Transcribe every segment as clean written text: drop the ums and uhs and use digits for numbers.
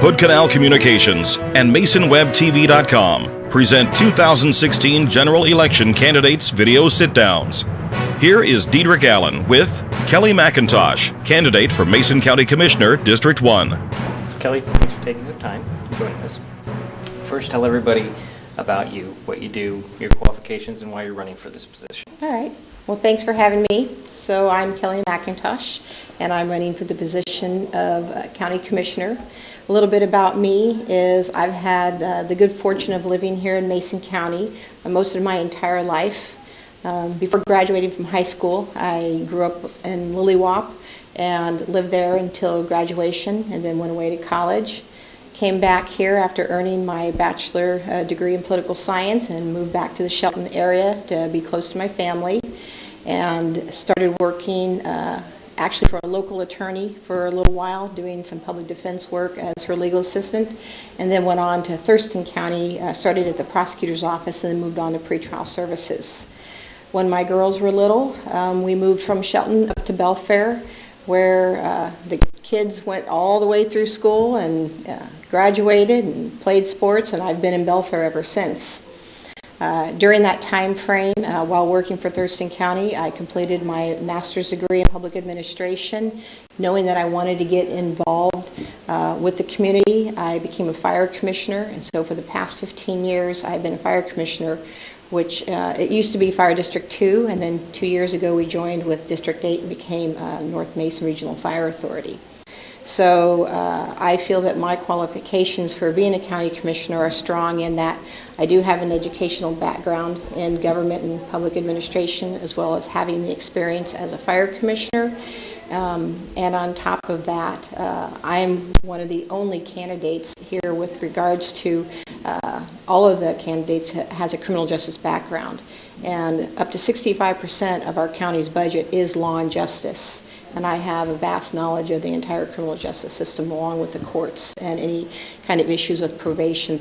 Hood Canal Communications and MasonWebTV.com present 2016 general election candidates video sit-downs. Here is Diedrich Allen with Kelley McIntosh, candidate for Mason County Commissioner, District 1. Kelley, thanks for taking the time to join us. First, tell everybody about you, what you do, your qualifications, and why you're running for this position. All right. Well, thanks for having me. So I'm Kelley McIntosh, and I'm running for the position of County Commissioner. A little bit about me is I've had the good fortune of living here in Mason County most of my entire life. Before graduating from high school, I grew up in Lilliwaup and lived there until graduation, and then went away to college. Came back here after earning my bachelor degree in political science and moved back to the Shelton area to be close to my family, and started working actually for a local attorney for a little while, doing some public defense work as her legal assistant, and then went on to Thurston County, started at the prosecutor's office, and then moved on to pretrial services. When my girls were little, we moved from Shelton up to Belfair, where the kids went all the way through school and graduated and played sports, and I've been in Belfair ever since. During that time frame, while working for Thurston County, I completed my master's degree in public administration. Knowing that I wanted to get involved with the community, I became a fire commissioner, and so for the past 15 years I've been a fire commissioner, which it used to be Fire District 2, and then 2 years ago we joined with District 8 and became North Mason Regional Fire Authority. So I feel that my qualifications for being a county commissioner are strong in that I do have an educational background in government and public administration, as well as having the experience as a fire commissioner. And on top of that, I am one of the only candidates here with regards to all of the candidates has a criminal justice background. And up to 65% of our county's budget is law and justice. And I have a vast knowledge of the entire criminal justice system, along with the courts and any kind of issues with probation,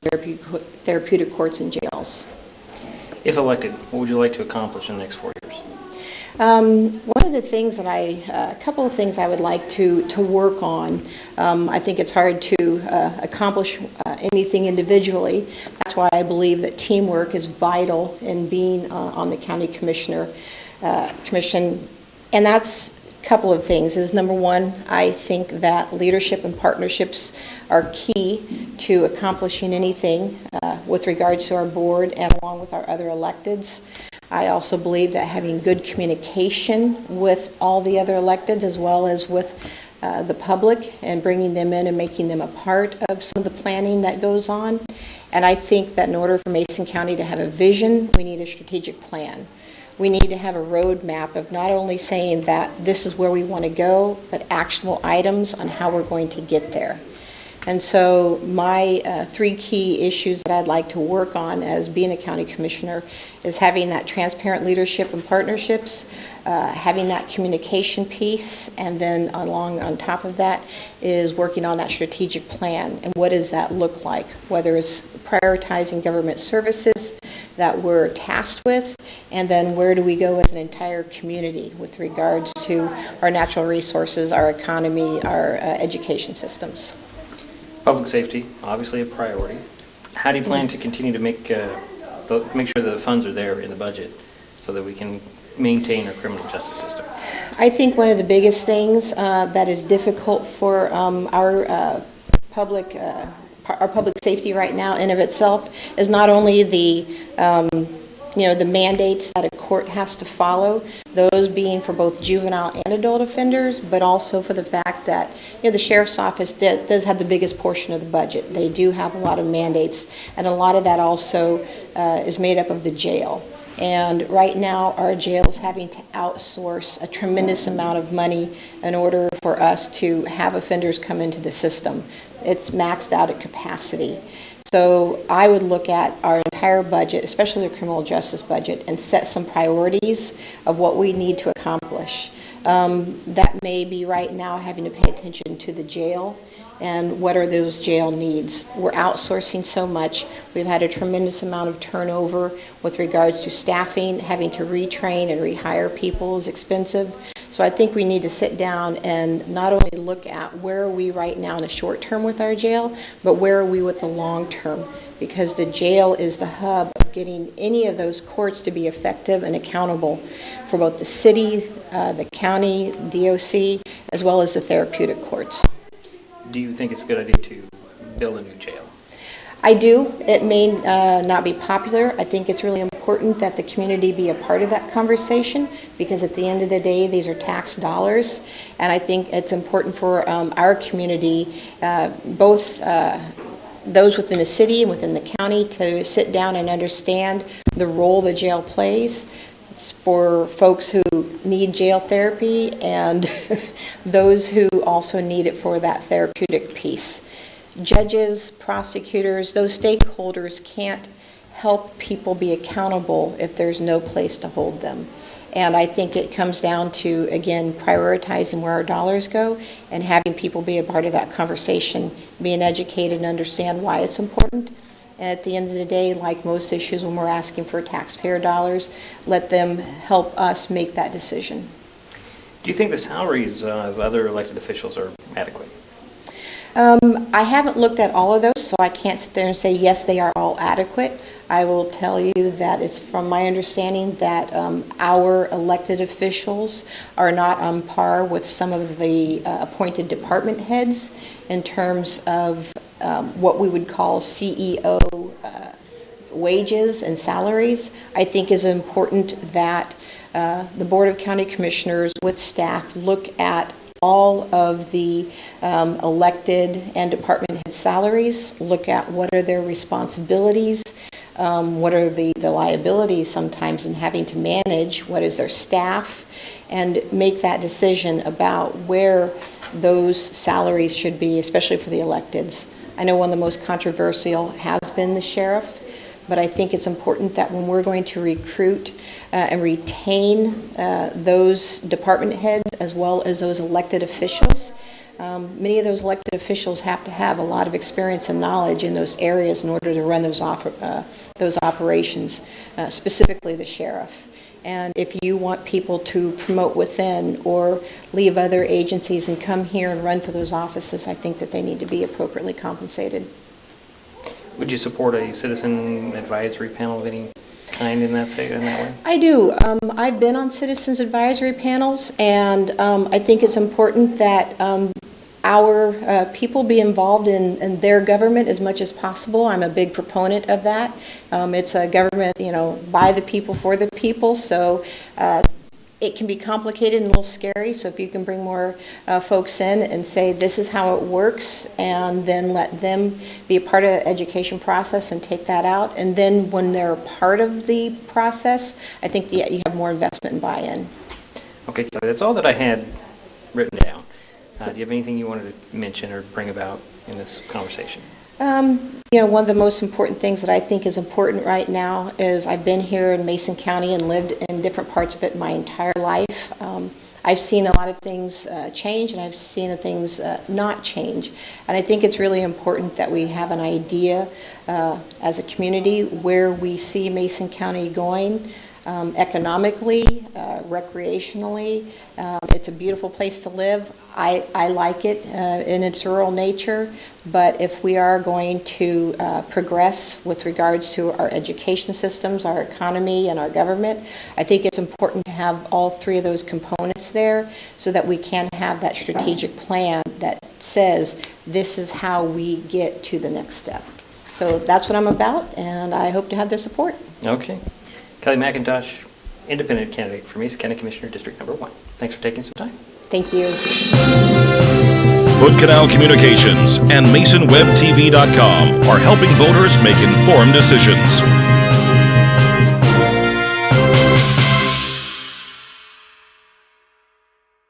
therapeutic courts, and jails. If elected, what would you like to accomplish in the next 4 years? One of the things that a couple of things I would like to work on. I think it's hard to accomplish anything individually. That's why I believe that teamwork is vital in being on the county commission. And that's a couple of things. Is number one, I think that leadership and partnerships are key to accomplishing anything with regards to our board and along with our other electeds. I also believe that having good communication with all the other electeds, as well as with the public, and bringing them in and making them a part of some of the planning that goes on. And I think that in order for Mason County to have a vision, we need a strategic plan. We need to have a roadmap of not only saying that this is where we want to go, but actionable items on how we're going to get there. And so my three key issues that I'd like to work on as being a county commissioner is having that transparent leadership and partnerships, having that communication piece, and then on top of that is working on that strategic plan. And what does that look like? Whether it's prioritizing government services that we're tasked with, and then where do we go as an entire community with regards to our natural resources, our economy, our education systems. Public safety, obviously a priority. How do you plan to continue to make sure that the funds are there in the budget so that we can maintain our criminal justice system? I think one of the biggest things that is difficult for our public safety right now in of itself is not only the mandates that a court has to follow, those being for both juvenile and adult offenders, but also for the fact that the sheriff's office does have the biggest portion of the budget. They do have a lot of mandates, and a lot of that also is made up of the jail. And right now our jail is having to outsource a tremendous amount of money in order for us to have offenders come into the system. It's maxed out at capacity. So I would look at our entire budget, especially the criminal justice budget, and set some priorities of what we need to accomplish. That may be right now having to pay attention to the jail and what are those jail needs. We're outsourcing so much. We've had a tremendous amount of turnover with regards to staffing. Having to retrain and rehire people is expensive. So I think we need to sit down and not only look at where are we right now in the short term with our jail, but where are we with the long term? Because the jail is the hub of getting any of those courts to be effective and accountable for both the city, the county, DOC, as well as the therapeutic courts. Do you think it's a good idea to build a new jail? I do. It may not be popular. I think it's really important that the community be a part of that conversation, because at the end of the day, these are tax dollars. And I think it's important for our community, both those within the city and within the county, to sit down and understand the role the jail plays. It's for folks who need jail therapy and those who also need it for that therapeutic piece. Judges, prosecutors, those stakeholders can't help people be accountable if there's no place to hold them. And I think it comes down to, again, prioritizing where our dollars go and having people be a part of that conversation, being educated and understand why it's important. And at the end of the day, like most issues when we're asking for taxpayer dollars, let them help us make that decision. Do you think the salaries of other elected officials are adequate? I haven't looked at all of those, so I can't sit there and say, yes, they are all adequate. I will tell you that it's from my understanding that our elected officials are not on par with some of the appointed department heads in terms of what we would call CEO wages and salaries. I think is important that the Board of County Commissioners with staff look at all of the elected and department head salaries, look at what are their responsibilities, what are the liabilities sometimes in having to manage, what is their staff, and make that decision about where those salaries should be, especially for the electeds. I know one of the most controversial has been the sheriff, but I think it's important that when we're going to recruit and retain those department heads as well as those elected officials, many of those elected officials have to have a lot of experience and knowledge in those areas in order to run those operations, specifically the sheriff. And if you want people to promote within or leave other agencies and come here and run for those offices, I think that they need to be appropriately compensated. Would you support a citizen advisory panel of any kind in that way? I do. I've been on citizens advisory panels, and I think it's important that our people be involved in their government as much as possible. I'm a big proponent of that. It's a government, by the people, for the people, so it can be complicated and a little scary, so if you can bring more folks in and say this is how it works, and then let them be a part of the education process and take that out, and then when they're part of the process, I think you have more investment and buy-in. Okay, Kelley, that's all that I had written down. Do you have anything you wanted to mention or bring about in this conversation? One of the most important things that I think is important right now is I've been here in Mason County and lived in different parts of it my entire life. I've seen a lot of things change, and I've seen things not change. And I think it's really important that we have an idea as a community where we see Mason County going. Economically, recreationally. It's a beautiful place to live. I like it in its rural nature, but if we are going to progress with regards to our education systems, our economy, and our government, I think it's important to have all three of those components there so that we can have that strategic plan that says this is how we get to the next step. So that's what I'm about, and I hope to have their support. Okay. Kelley McIntosh, independent candidate for Mason County Commissioner, District Number 1. Thanks for taking some time. Thank you. Hood Canal Communications and MasonWebTV.com are helping voters make informed decisions.